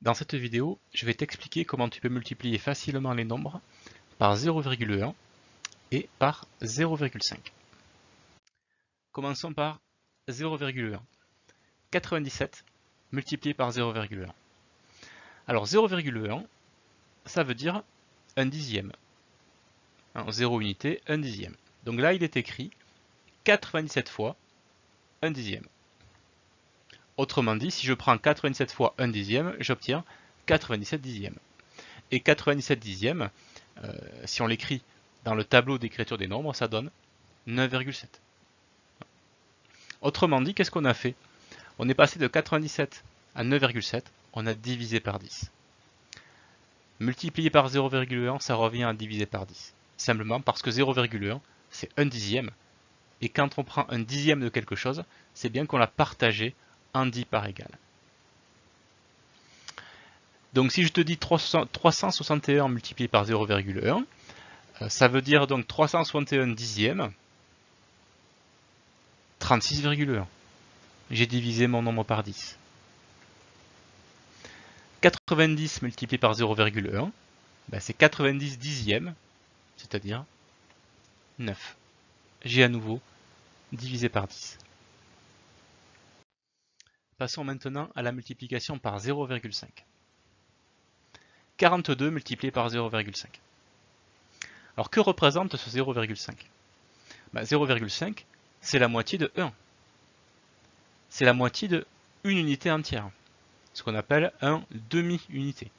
Dans cette vidéo, je vais t'expliquer comment tu peux multiplier facilement les nombres par 0,1 et par 0,5. Commençons par 0,1. 97 multiplié par 0,1. Alors 0,1, ça veut dire 1 dixième. 0 unité, 1 dixième. Donc là, il est écrit 97 fois 1 dixième. Autrement dit, si je prends 97 fois 1 dixième, j'obtiens 97 dixièmes. Et 97 dixièmes, si on l'écrit dans le tableau d'écriture des nombres, ça donne 9,7. Autrement dit, qu'est-ce qu'on a fait? On est passé de 97 à 9,7, on a divisé par 10. Multiplié par 0,1, ça revient à diviser par 10. Simplement parce que 0,1, c'est 1 dixième. Et quand on prend un dixième de quelque chose, c'est bien qu'on l'a partagé en 10 parts égales. Donc si je te dis 361 multiplié par 0,1, ça veut dire donc 361 dixièmes, 36,1. J'ai divisé mon nombre par 10. 90 multiplié par 0,1, c'est 90 dixièmes, c'est-à-dire 9. J'ai à nouveau divisé par 10. Passons maintenant à la multiplication par 0,5. 42 multiplié par 0,5. Alors que représente ce 0,5? 0,5, c'est la moitié de 1. C'est la moitié de une unité entière, ce qu'on appelle un demi-unité.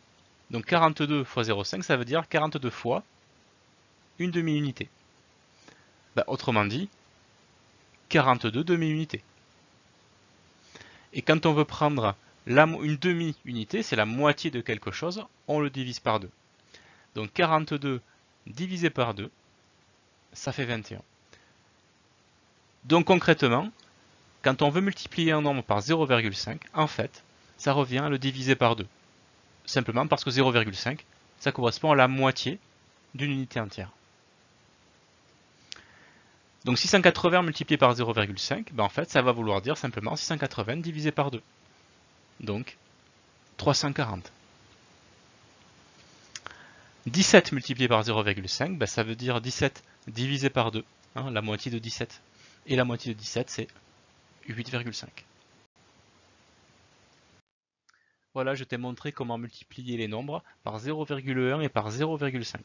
Donc 42 fois 0,5, ça veut dire 42 fois une demi-unité. Autrement dit, 42 demi-unités. Et quand on veut prendre une demi-unité, c'est la moitié de quelque chose, on le divise par 2. Donc 42 divisé par 2, ça fait 21. Donc concrètement, quand on veut multiplier un nombre par 0,5, en fait, ça revient à le diviser par 2. Simplement parce que 0,5, ça correspond à la moitié d'une unité entière. Donc 680 multiplié par 0,5, en fait, ça va vouloir dire simplement 680 divisé par 2. Donc 340. 17 multiplié par 0,5, ça veut dire 17 divisé par 2, la moitié de 17. Et la moitié de 17, c'est 8,5. Voilà, je t'ai montré comment multiplier les nombres par 0,1 et par 0,5.